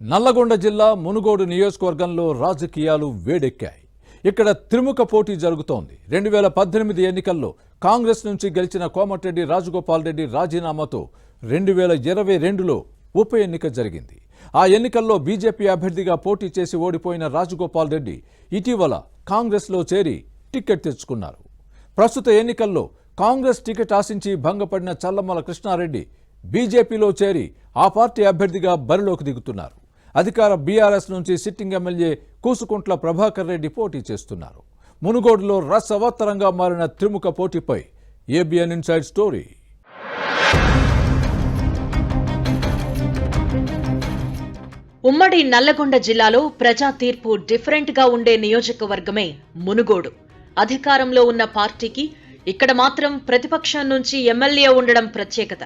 నల్లగొండ జిల్లా మునుగోడు నియోజకవర్గంలో రాజకీయాలు వేడెక్కాయి. ఇక్కడ త్రిముఖ పోటీ జరుగుతోంది. 2018 ఎన్నికల్లో కాంగ్రెస్ నుంచి గెలిచిన కోమటిరెడ్డి రాజగోపాల్ రెడ్డి రాజీనామాతో 2022లో ఉప ఎన్నిక జరిగింది. ఆ ఎన్నికల్లో బీజేపీ అభ్యర్థిగా పోటీ చేసి ఓడిపోయిన రాజగోపాల్ రెడ్డి ఇటీవల కాంగ్రెస్లో చేరి టికెట్ తెచ్చుకున్నారు. ప్రస్తుత ఎన్నికల్లో కాంగ్రెస్ టికెట్ ఆశించి భంగపడిన చల్లమల కృష్ణారెడ్డి బీజేపీలో చేరి ఆ పార్టీ అభ్యర్థిగా బరిలోకి దిగుతున్నారు. అధికార బీఆర్ఎస్ నుంచి సిట్టింగ్ ఎమ్మెల్యే కూసుకుంట్ల ప్రభాకర్ రెడ్డి పోటీ చేస్తున్నారు. మునుగోడులో రసవత్తరంగా మారిన త్రిముఖ పోటీపై ఏబిఎన్ ఇన్సైడ్ స్టోరీ. ఉమ్మడి నల్లగొండ జిల్లాలో ప్రజా తీర్పు డిఫరెంట్ గా ఉండే నియోజకవర్గమే మునుగోడు. అధికారంలో ఉన్న పార్టీకి ఇక్కడ మాత్రం ప్రతిపక్షం నుంచి ఎమ్మెల్యే ఉండడం ప్రత్యేకత.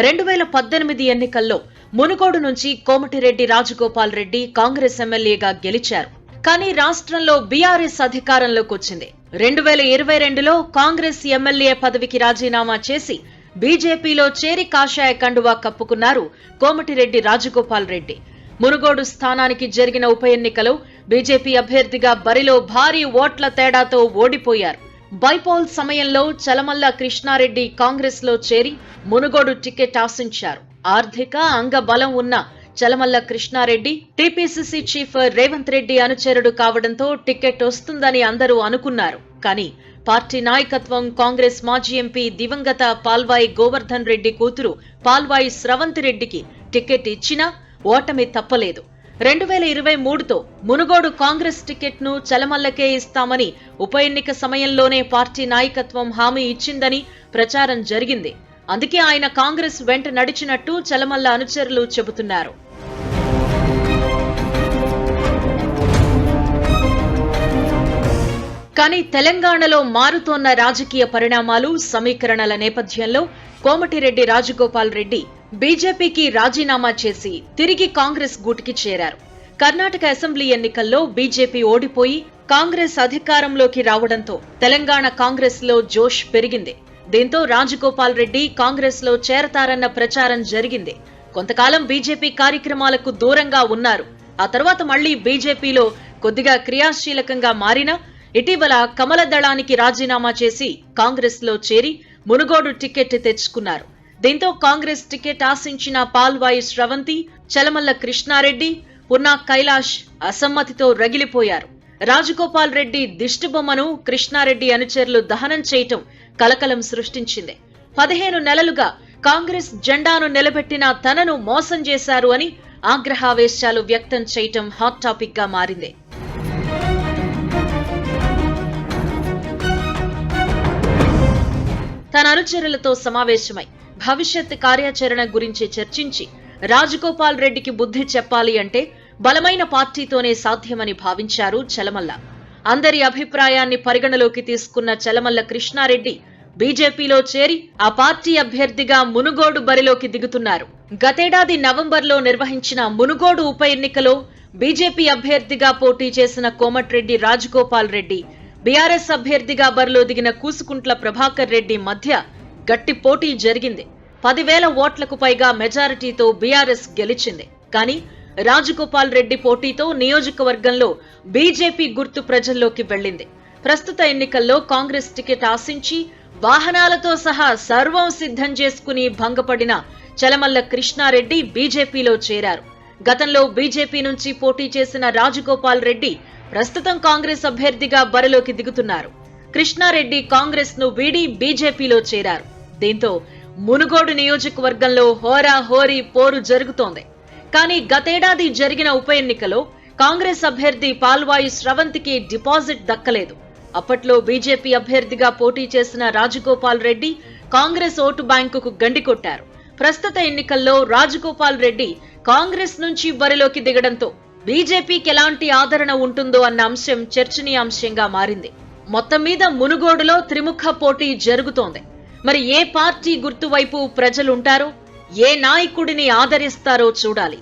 2018 ఎన్నికల్లో మునుగోడు నుంచి కోమటిరెడ్డి రాజగోపాల్ రెడ్డి కాంగ్రెస్ ఎమ్మెల్యేగా గెలిచారు. కానీ రాష్ట్రంలో బీఆర్ఎస్ అధికారంలోకి వచ్చింది. 2022లో కాంగ్రెస్ ఎమ్మెల్యే పదవికి రాజీనామా చేసి బీజేపీలో చేరి కాషాయ కండువా కప్పుకున్నారు కోమటిరెడ్డి రాజగోపాల్ రెడ్డి. మునుగోడు స్థానానికి జరిగిన ఉప ఎన్నికలో బీజేపీ అభ్యర్థిగా బరిలో భారీ ఓట్ల తేడాతో ఓడిపోయారు. బైపోల్ సమయంలో చలమల్ల కృష్ణారెడ్డి కాంగ్రెస్ లో చేరి మునుగోడు టికెట్ ఆశించారు. ఆర్థిక అంగబలం ఉన్న చలమల్ల కృష్ణారెడ్డి టీపీసీసీ చీఫ్ రేవంత్ రెడ్డి అనుచరుడు కావడంతో టికెట్ వస్తుందని అందరూ అనుకున్నారు. కానీ పార్టీ నాయకత్వం కాంగ్రెస్ మాజీ ఎంపీ దివంగత పాల్వాయి గోవర్ధన్ రెడ్డి కూతురు పాల్వాయి స్రవంతి రెడ్డికి టికెట్ ఇచ్చినా ఓటమి తప్పలేదు. 2023తో మునుగోడు కాంగ్రెస్ టికెట్ ను చలమల్లకే ఇస్తామని ఉప ఎన్నిక సమయంలోనే పార్టీ నాయకత్వం హామీ ఇచ్చిందని ప్రచారం జరిగింది. అందుకే ఆయన కాంగ్రెస్ వెంట నడిచినట్టు చలమల్ల అనుచరులు చెబుతున్నారు. కానీ తెలంగాణలో మారుతోన్న రాజకీయ పరిణామాలు సమీకరణల నేపథ్యంలో కోమటిరెడ్డి రాజగోపాల్ రెడ్డి బీజేపీకి రాజీనామా చేసి తిరిగి కాంగ్రెస్ గూటికి చేరారు. కర్ణాటక అసెంబ్లీ ఎన్నికల్లో బీజేపీ ఓడిపోయి కాంగ్రెస్ అధికారంలోకి రావడంతో తెలంగాణ కాంగ్రెస్ లో జోష్ పెరిగింది. దీంతో రాజగోపాల్ రెడ్డి కాంగ్రెస్ లో చేరతారన్న ప్రచారం జరిగింది. కొంతకాలం బీజేపీ కార్యక్రమాలకు దూరంగా ఉన్నారు. ఆ తర్వాత మళ్లీ బీజేపీలో కొద్దిగా క్రియాశీలకంగా మారినా ఇటీవల కమల దళానికి రాజీనామా చేసి కాంగ్రెస్ లో చేరి మునుగోడు టికెట్ తెచ్చుకున్నారు. దీంతో కాంగ్రెస్ టికెట్ ఆశించిన పాల్వాయి స్రవంతి, చలమల్ల కృష్ణారెడ్డి, పున్నా కైలాష్ అసమ్మతితో రగిలిపోయారు. రాజగోపాల్ రెడ్డి దిష్టిబొమ్మను కృష్ణారెడ్డి అనుచరులు దహనం చేయటం కలకలం సృష్టించింది. 15 నెలలుగా కాంగ్రెస్ జెండాను నిలబెట్టిన తనను మోసం చేశారు అని ఆగ్రహావేశాలు వ్యక్తం చేయటం హాట్ టాపిక్ గా మారింది. తన అనుచరులతో సమావేశమై భవిష్యత్ కార్యాచరణ గురించి చర్చించి రాజగోపాల్ రెడ్డికి బుద్ధి చెప్పాలి అంటే బలమైన పార్టీతోనే సాధ్యమని భావించారు చలమల్ల. అందరి అభిప్రాయాన్ని పరిగణలోకి తీసుకున్న చలమల్ల కృష్ణారెడ్డి బీజేపీలో చేరి ఆ పార్టీ అభ్యర్థిగా మునుగోడు బరిలోకి దిగుతున్నారు. గతేడాది నవంబర్లో నిర్వహించిన మునుగోడు ఉప ఎన్నికలో బీజేపీ అభ్యర్థిగా పోటీ చేసిన కోమటిరెడ్డి రాజగోపాల్ రెడ్డి, బీఆర్ఎస్ అభ్యర్థిగా బరిలో దిగిన కూసుకుంట్ల ప్రభాకర్ రెడ్డి మధ్య గట్టి పోటీ జరిగింది. 10,000 ఓట్లకు పైగా మెజారిటీతో బీఆర్ఎస్ గెలిచింది. కానీ రాజగోపాల్ రెడ్డి పోటీతో నియోజకవర్గంలో బీజేపీ గుర్తు ప్రజల్లోకి వెళ్లింది. ప్రస్తుత ఎన్నికల్లో కాంగ్రెస్ టికెట్ ఆశించి వాహనాలతో సహా సర్వం సిద్ధం చేసుకుని భంగపడిన చలమల్ల కృష్ణారెడ్డి బీజేపీలో చేరారు. గతంలో బీజేపీ నుంచి పోటీ చేసిన రాజగోపాల్ రెడ్డి ప్రస్తుతం కాంగ్రెస్ అభ్యర్థిగా బరిలోకి దిగుతున్నారు. కృష్ణారెడ్డి కాంగ్రెస్ ను వీడి బీజేపీలో చేరారు. దీంతో మునుగోడు నియోజకవర్గంలో హోరాహోరీ పోరు జరుగుతోంది. కానీ గతేడాది జరిగిన ఉప ఎన్నికలో కాంగ్రెస్ అభ్యర్థి పాల్వాయి స్రవంతికి డిపాజిట్ దక్కలేదు. అప్పట్లో బీజేపీ అభ్యర్థిగా పోటీ చేసిన రాజగోపాల్ రెడ్డి కాంగ్రెస్ ఓటు బ్యాంకుకు గండికొట్టారు. ప్రస్తుత ఎన్నికల్లో రాజగోపాల్ రెడ్డి కాంగ్రెస్ నుంచి బరిలోకి దిగడంతో బీజేపీకి ఎలాంటి ఆదరణ ఉంటుందో అన్న అంశం చర్చనీయాంశంగా మారింది. మొత్తం మీద మునుగోడులో త్రిముఖ పోటీ జరుగుతోంది. మరి ఏ పార్టీ గుర్తు వైపు ప్రజలుంటారో, ఏ నాయకుడిని ఆదరిస్తారో చూడాలి.